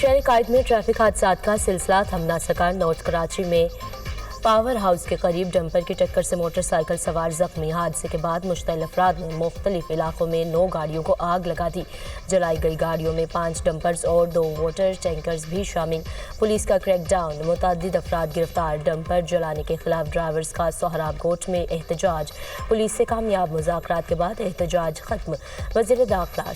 शहर कायद में ट्रैफिक हादसात का सिलसिला थम ना सका। नॉर्थ कराची में पावर हाउस के करीब डंपर की टक्कर से मोटरसाइकिल सवार जख्मी। हादसे के बाद मुश्तइल अफराद ने मुख्तलिफ इलाकों में 9 गाड़ियों को आग लगा दी। जलाई गई गाड़ियों में 5 डंपर्स और 2 वाटर टैंकर्स भी शामिल। पुलिस का क्रैकडाउन, मुतअद्दिद अफराद गिरफ्तार। डंपर जलाने के खिलाफ ड्राइवर्स का सोहराब कोर्ट में एहतजाज। पुलिस से कामयाब मुज़ाकरात के बाद एहतजाज खत्म। वज़ीर दाखिला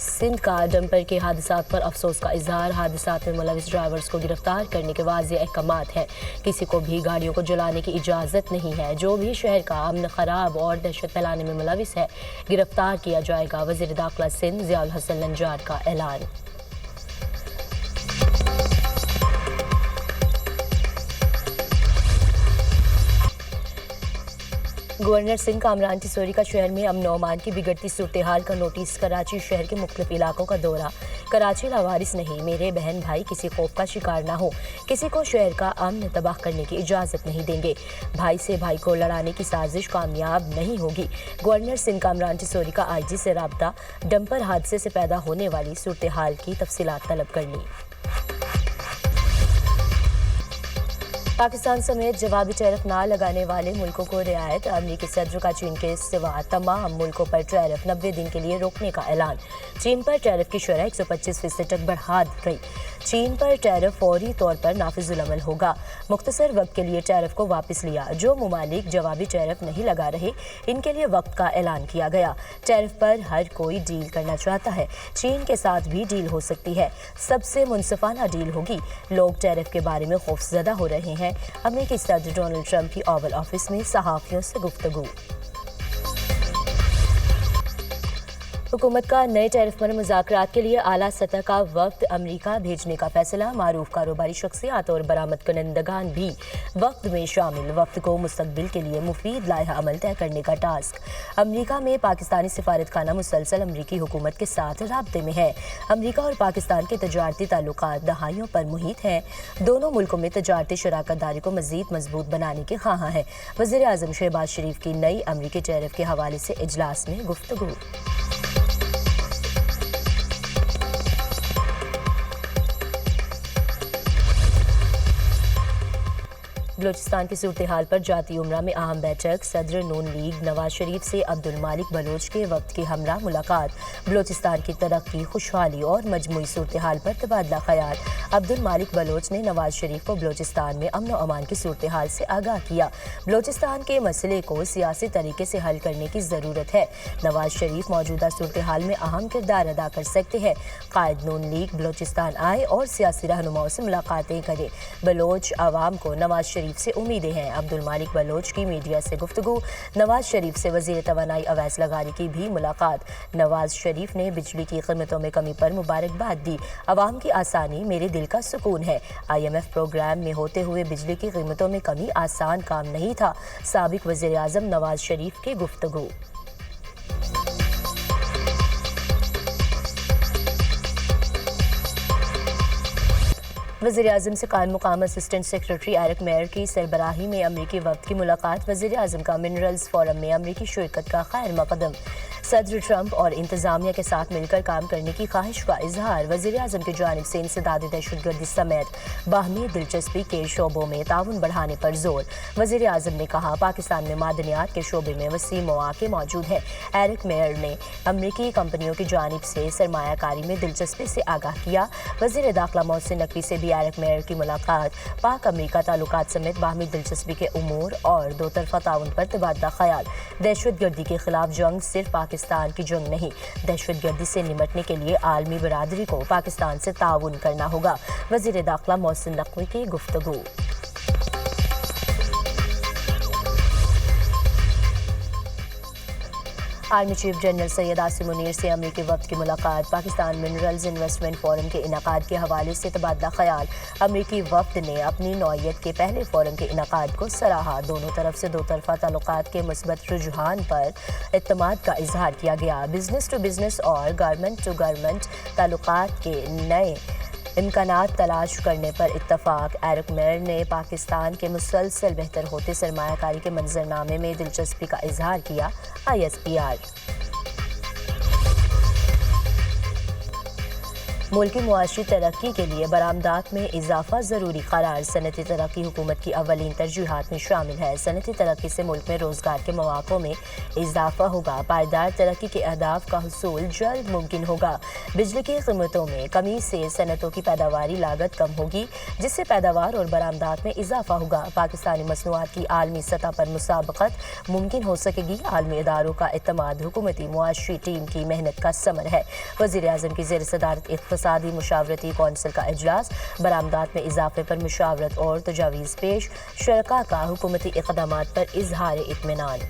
सिंध का डंपर के हादसात पर अफसोस का इजहार। हादसात में मुलविस ड्राइवर्स को गिरफ्तार करने के वाज़ेह अहकामात हैं। किसी को भी गाड़ियों को जलाने की इजाज़त नहीं है। जो भी शहर का अमन खराब और दहशत फैलाने में मुलविस है गिरफ्तार किया जाएगा। वज़ीर दाखिला सिंध ज़ियाउल हसन नंजार का ऐलान। गवर्नर सिंध कामरान टिसोरी का शहर में अमन अमान की बिगड़ती सूरत हाल का नोटिस। कराची शहर के मुख्तलिफ इलाकों का दौरा। कराची लावारिस नहीं, मेरे बहन भाई किसी खौफ का शिकार ना हो। किसी को शहर का अमन तबाह करने की इजाज़त नहीं देंगे। भाई से भाई को लड़ाने की साजिश कामयाब नहीं होगी। गवर्नर सिंध कामरान टिसोरी का IG से राब्ता। डंपर हादसे से पैदा होने वाली सूरत हाल की तफसीलात तलब करनी। पाकिस्तान समेत जवाबी टैरिफ ना लगाने वाले मुल्कों को रियायत। अमरीकी सदर का चीन के सिवा तमाम मुल्कों पर टैरिफ 90 दिन के लिए रोकने का ऐलान। चीन पर टैरिफ की शरह 125% तक बढ़ा दी गई। चीन पर टैरिफ फौरी तौर पर नाफिजुल अमल होगा। मुख्तसर वक्त के लिए टैरिफ को वापस लिया। जो मुमालिक जवाबी टैरिफ नहीं लगा रहे इनके लिए वक्त का ऐलान किया गया। टैरिफ पर हर कोई डील करना चाहता है। चीन के साथ भी डील हो सकती है। सबसे मुनसिफाना डील होगी। लोग टैरिफ के बारे में खौफजदा हो रहे हैं। अमेरिकी सदर डोनाल्ड ट्रंप की ओवल ऑफिस में सहाफियों से गुफ्तगू। हुकूमत का नए टैरिफ पर मुज़ाकरात के लिए आला सतह का वक्त अमरीका भेजने का फैसला। मारूफ कारोबारी शख्सियात और बरामद कंदगान भी वक्त में शामिल। वक्त को मुस्तकबिल के लिए मुफीद लाइहा अमल तय करने का टास्क। अमरीका में पाकिस्तानी सिफारत खाना मुसलसल अमरीकी हुकूमत के साथ राब्ते में है। अमरीका और पाकिस्तान के तजारती ताल्लुकात दहाइयों पर मुहित हैं। दोनों मुल्कों में तजारती शराकत दारी को मजीद मजबूत बनाने के ख्वाहां हैं। वज़ीर आज़म शहबाज शरीफ की नई अमरीकी टैरिफ के हवाले से इजलास में गुफ्तगू। बलोचिस्तान की सूरत हाल पर जाती उमरा में अहम बैठक। सदर नून लीग नवाज शरीफ से अब्दुल मालिक बलोच के वक्त की हमरा मुलाकात। बलोचिस्तान की तरक्की, खुशहाली और मजमूई सूरत हाल पर तबादला ख्याल। अब्दुल मालिक बलोच ने नवाज शरीफ को बलोचिस्तान में अमन अमान की सूरत हाल से आगाह किया। बलोचिस्तान के मसले को सियासी तरीके से हल करने की ज़रूरत है। नवाज शरीफ मौजूदा सूरत हाल में अहम किरदार अदा कर सकते हैं। कायद नून लीग बलोचिस्तान आए और सियासी रहनुमाओं से मुलाकातें करें। बलोच आवाम को नवाज शरीफ से उम्मीदें हैं। अब्दुल मालिक बलोच की मीडिया से गुफ्तगू। नवाज शरीफ से वज़ीर तवानाई अवैस लगारी की भी मुलाकात। नवाज शरीफ ने बिजली की कीमतों में कमी पर मुबारकबाद दी। अवाम की आसानी मेरे दिल का सुकून है। IMF प्रोग्राम में होते हुए बिजली की कीमतों में कमी आसान काम नहीं था। साबिक वज़ीर आज़म नवाज शरीफ की गुफ्तगू। वज़ीर-ए-आज़म से कायम मुकाम असिस्टेंट सेक्रेटरी एरिक मेयर की सरबराही में अमरीकी वक्त की मुलाकात। वज़ीर-ए-आज़म का मिनरल्स फोरम में अमरीकी शिरकत का खैर मकदम। सदर ट्रंप और इंतजामिया के साथ मिलकर काम करने की ख्वाहिश का इजहार। वज़ीर-ए-आज़म की जानिब से इंसदाद दहशतगर्दी समेत बाहमी दिलचस्पी के शोबों में ताउन बढ़ाने पर जोर। वज़ीर-ए-आज़म ने कहा पाकिस्तान में मादनियात के शोबे में वसी मौक़े मौजूद हैं। एरिक मेयर ने अमरीकी कंपनियों की जानिब से सरमायाकारी में दिलचस्पी से आगाह किया। वज़ीर दाखिला मोहसिन नकवी से भी एरिक मेयर की मुलाकात। पाक अमरीका ताल्लुकात समेत बाहमी दिलचस्पी के उमूर और दो तरफा ताउन पर तबादला ख्याल। दहशतगर्दी के खिलाफ जंग सिर्फ पाकिस्तान की जंग नहीं, दहशतगर्दी से निपटने के लिए आलमी बरादरी को पाकिस्तान से ताउन करना होगा। वज़ीर दाखिला मोहसिन नकवी की गुफ्तगू। Army chief general Syed Asim Munir से अमरीकी वक्त की मुलाकात। पाकिस्तान मिनरल्स इन्वेस्टमेंट फोरम के इनकाद के हवाले से तबादला ख्याल। अमरीकी वक्त ने अपनी नौइयत के पहले फोरम के इनकाद को सराहा। दोनों तरफ से दो तरफा ताल्लुकात के मुस्बत रुझान पर इत्तेमाद का इजहार किया गया। बिजनेस टू बिजनेस और गवर्नमेंट टू गवर्नमेंट ताल्लुकात के नए इम्कानात तलाश करने पर इत्तफाक। एरिक मेयर ने पाकिस्तान के मुसलसल बेहतर होते सरमायाकारी के मंजरनामे में दिलचस्पी का इजहार किया। ISPR मुल्की मुआशी तरक्की के लिए बरामदात में इजाफा ज़रूरी करार। सनती तरक्की हुकूमत की अवलीन तरजीहात में शामिल है। सनती तरक्की से मुल्क में रोज़गार के मौक़ों में इजाफा होगा। पायदार तरक्की के अहदाफ का हुसूल जल्द मुमकिन होगा। बिजली की कीमतों में कमी से सनतों की पैदावारी लागत कम होगी, जिससे पैदावार और बरामदात में इजाफा होगा। पाकिस्तानी मसनूआत की आलमी सतह पर मुसाबकत मुमकिन हो सकेगी। आलमी इदारों का एतमाद हुकूमती मुआशी टीम की मेहनत का समर है। वज़ीर आज़म की ज़ेर सदारत इक़्तिसादी मुशावरती कौंसिल का इजलास। बरामदात में इजाफे पर मुशावरत और तजावीज़ पेश। शरका का हुकूमती इक़दामात पर इजहार इत्मीनान।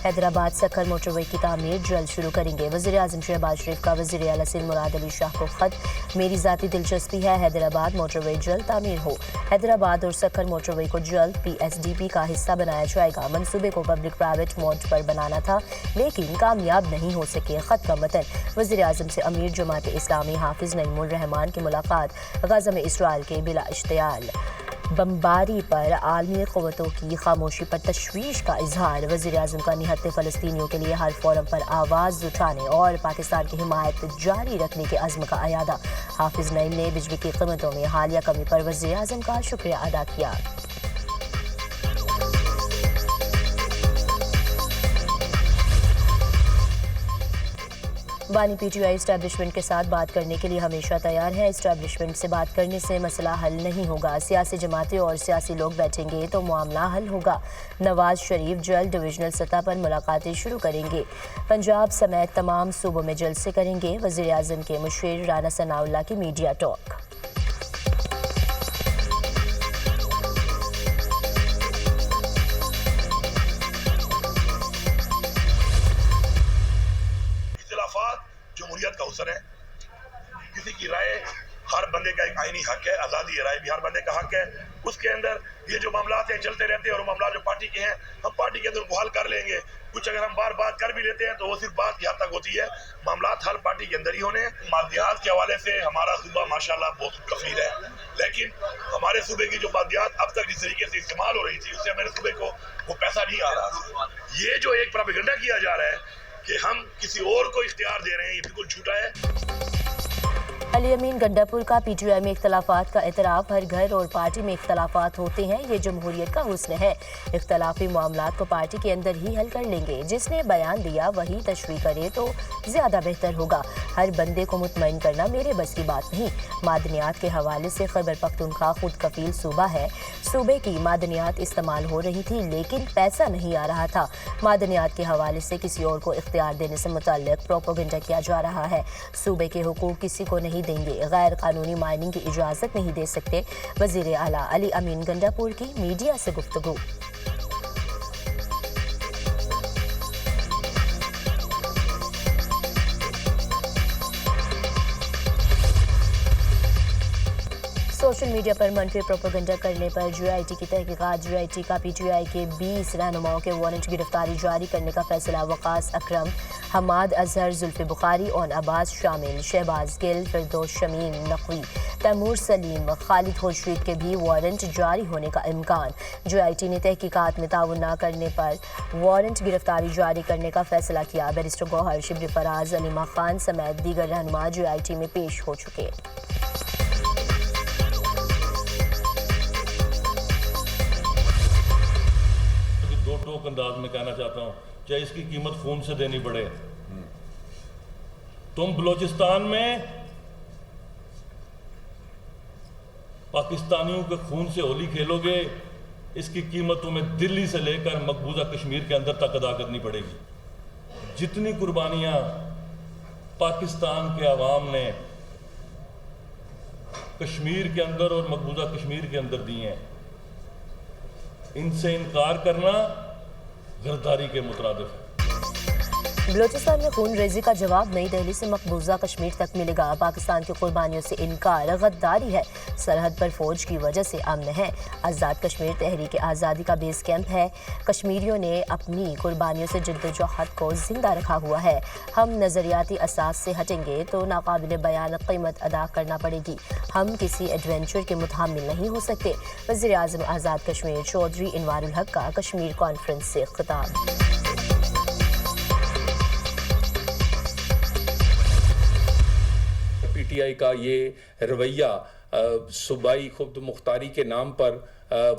हैदराबाद सक्कर मोटरवे की तामीर जल्द शुरू करेंगे। वज़ीर आज़म शहबाज शरीफ का वज़ीर आला सिंध मुराद अली शाह को ख़त। मेरी ज़ाती दिलचस्पी है हैदराबाद मोटरवे जल्द तामीर हो। हैदराबाद और सक्कर मोटरवे को जल्द PSDP का हिस्सा बनाया जाएगा। मंसूबे को पब्लिक प्राइवेट मोड पर बनाना था, लेकिन कामयाब नहीं हो सके। ख़त का मतन। वज़ीर आज़म से अमीर जमात इस्लामी हाफिज़ नईमुर रहमान की मुलाकात। गज़ा में इसराइल के बिला इश्तियाल बमबारी पर आलमी क़ुव्वतों की खामोशी पर तशवीश का इजहार। वज़ीर आज़म का निहत्ते फ़लस्तीनियों के लिए हर फोरम पर आवाज़ उठाने और पाकिस्तान की हिमायत जारी रखने के अज़्म का अयादा। हाफिज़ नईम ने बिजली की कीमतों में हालिया कमी पर वज़ीर आज़म का शुक्रिया अदा किया। बानी PTI इस्टेब्लिशमेंट के साथ बात करने के लिए हमेशा तैयार है। इस्टेब्लिशमेंट से बात करने से मसला हल नहीं होगा। सियासी जमातें और सियासी लोग बैठेंगे तो मामला हल होगा। नवाज शरीफ जल्द डिविजनल सतह पर मुलाकातें शुरू करेंगे। पंजाब समेत तमाम सूबों में जलसे करेंगे। वज़ीर आज़म के मुशीर राना सनाउल्लाह की मीडिया टॉक। जमहूरियत का हुस्न है। किसी की राय हर बंदे का एक आईनी हक है, आज़ादी राय भी हर बंदे का हक है। उसके अंदर ये जो मामलात हैं चलते रहते हैं और मामला जो पार्टी के हैं हम पार्टी के अंदर उनको हल कर लेंगे। कुछ अगर हम बार बात कर भी लेते हैं तो वो सिर्फ बात की हद तक होती है। मामलात हल पार्टी के अंदर ही होने। मादियात के हवाले से हमारा सूबा माशाल्लाह बहुत कसीर है, लेकिन हमारे सूबे की जो मादियात अब तक जिस तरीके से इस्तेमाल हो रही थी उससे हमारे सूबे को वो पैसा नहीं आ रहा था। ये जो एक प्रोपेगेंडा किया जा रहा है कि हम किसी और को इख्तियार दे रहे हैं, ये बिल्कुल झूठा है। अली अमीन गंडापुर का PTI में इख्तलाफात का एतराफ़। हर घर और पार्टी में इख्तलाफात होते हैं, ये जमहूरियत का हुस्न है। इख्तलाफी मामलात को पार्टी के अंदर ही हल कर लेंगे। जिसने बयान दिया वही तशरीह करे तो ज़्यादा बेहतर होगा। हर बंदे को मुतमईन करना मेरे बस की बात नहीं। मादनियात के हवाले से खैबर पख्तूनख्वा खुद कफील सूबा है। सूबे की मादनियात इस्तेमाल हो रही थी लेकिन पैसा नहीं आ रहा था। मादनियात के हवाले से किसी और को इख्तियार देने से मुतल्लिक प्रोपेगेंडा किया जा रहा है। सूबे के हुकूक किसी को नहीं देंगे। गैर कानूनी माइनिंग की इजाज़त नहीं दे सकते। वज़ीर आला अली अमीन गंडापुर की मीडिया से गुफ्तगू। सोशल मीडिया पर मनफी प्रोपेगेंडा करने पर GIT की तहकीकात। GIT का PTI के 20 रहनुमाओं के वारंट गिरफ्तारी जारी करने का फैसला। वकास अकरम, हमाद अजहर, जुल्फ़ी बुखारी और अब्बास शामिल। शहबाज गिल, फिरदौस शमीम नकवी, तैमूर सलीम, खालिद खुर्शीद के भी वारंट जारी होने का इम्कान। GIT ने तहकीकात में ताउन न करने पर वारंट गिरफ्तारी जारी करने का फैसला किया। बैरिस्टर गौहर, शिबली फराज, अलीमा खान समेत दीगर रहनुमा GIT में पेश हो चुके। दो टोक अंदाज में कहना चाहता हूं, चाहे इसकी कीमत खून से देनी पड़े। तुम बलूचिस्तान में पाकिस्तानियों के खून से होली खेलोगे, इसकी कीमत तुम्हें दिल्ली से लेकर मकबूजा कश्मीर के अंदर तक अदा करनी पड़ेगी। जितनी कुर्बानियां पाकिस्तान के अवाम ने कश्मीर के अंदर और मकबूजा कश्मीर के अंदर दी हैं, इनसे इनकार करना गद्दारी के मुतरादिफ है। बलूचिस्तान में खून रेजी का जवाब नई दिल्ली से मकबूजा कश्मीर तक मिलेगा। पाकिस्तान की कुर्बानियों से इनकार गद्दारी है। सरहद पर फौज की वजह से अमन है। आज़ाद कश्मीर तहरीक आज़ादी का बेस कैंप है। कश्मीरियों ने अपनी कुर्बानियों से जद्दोजहद को जिंदा रखा हुआ है। हम नज़रियाती असास से हटेंगे तो नाकाबिल बयान कीमत अदा करना पड़ेगी। हम किसी एडवेंचर के मुतहम्मिल नहीं हो सकते। वज़ीर आज़म आज़ाद कश्मीर चौधरी इनवारुल हक का कश्मीर कॉन्फ्रेंस से खिताब। ٹی آئی کا یہ رویہ صوبائی خود مختاری کے نام پر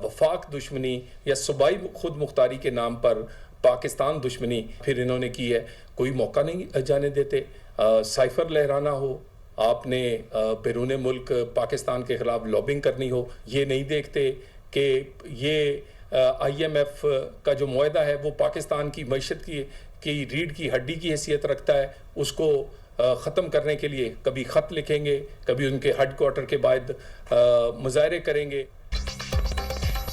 وفاق دشمنی یا صوبائی خود مختاری کے نام پر پاکستان دشمنی پھر انہوں نے کی ہے، کوئی موقع نہیں جانے دیتے. سائفر لہرانا ہو، آپ نے بیرون ملک پاکستان کے خلاف لابنگ کرنی ہو، یہ نہیں دیکھتے کہ یہ آئی ایم ایف کا جو معاہدہ ہے وہ پاکستان کی معیشت کی ریڑھ کی ہڈی کی حیثیت رکھتا ہے. اس کو ختم کرنے کے لیے کبھی خط لکھیں گے، کبھی ان کے ہیڈ کوارٹر کے بعد مظاہرے کریں گے.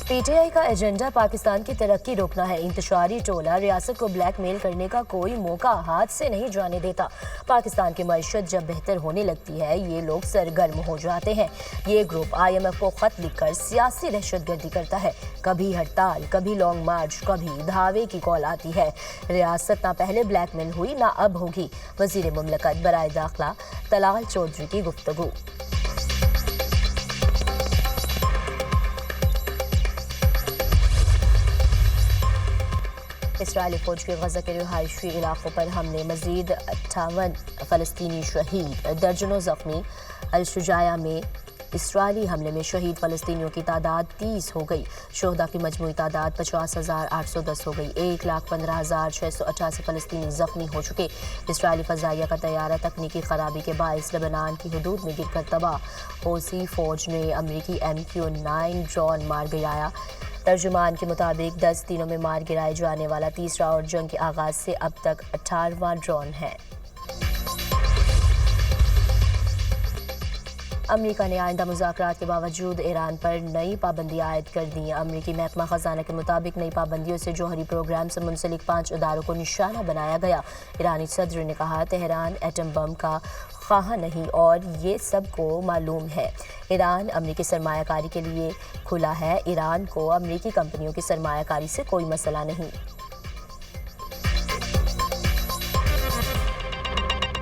پی ٹی آئی کا ایجنڈا پاکستان کی ترقی روکنا ہے. انتشاری ٹولہ ریاست کو بلیک میل کرنے کا کوئی موقع ہاتھ سے نہیں جانے دیتا. پاکستان کی معیشت جب بہتر ہونے لگتی ہے یہ لوگ سرگرم ہو جاتے ہیں. یہ گروپ آئی ایم ایف کو خط لکھ کر سیاسی دہشت گردی کرتا ہے. کبھی ہڑتال، کبھی لانگ مارچ، کبھی دھاوے کی کال آتی ہے. ریاست نہ پہلے بلیک میل ہوئی نہ اب ہوگی. وزیر مملکت برائے داخلہ طلال چودھری کی گفتگو. اسرائیلی فوج کے غزہ کے رہائشی علاقوں پر حملے، مزید 58 فلسطینی شہید، درجنوں زخمی. الشجاعیہ میں اسرائیلی حملے میں شہید فلسطینیوں کی تعداد 30 ہو گئی. شہداء کی مجموعی تعداد 50,810 ہو گئی. 1,15,688 فلسطینی زخمی ہو چکے. اسرائیلی فضائیہ کا طیارہ تکنیکی خرابی کے باعث لبنان کی حدود میں گر کر تباہ. حوثی فوج نے امریکی MQ-9 ڈرون مار گرایا. ترجمان کے مطابق 10 دنوں میں مار گرائے جانے والا تیسرا اور جنگ کے آغاز سے اب تک 18واں ڈرون ہے. امریکہ نے آئندہ مذاکرات کے باوجود ایران پر نئی پابندیاں عائد کر دیں. امریکی محکمہ خزانہ کے مطابق نئی پابندیوں سے جوہری پروگرام سے منسلک 5 اداروں کو نشانہ بنایا گیا. ایرانی صدر نے کہا تہران ایٹم بم کا خواہاں نہیں اور یہ سب کو معلوم ہے. ایران امریکی سرمایہ کاری کے لیے کھلا ہے. ایران کو امریکی کمپنیوں کی سرمایہ کاری سے کوئی مسئلہ نہیں.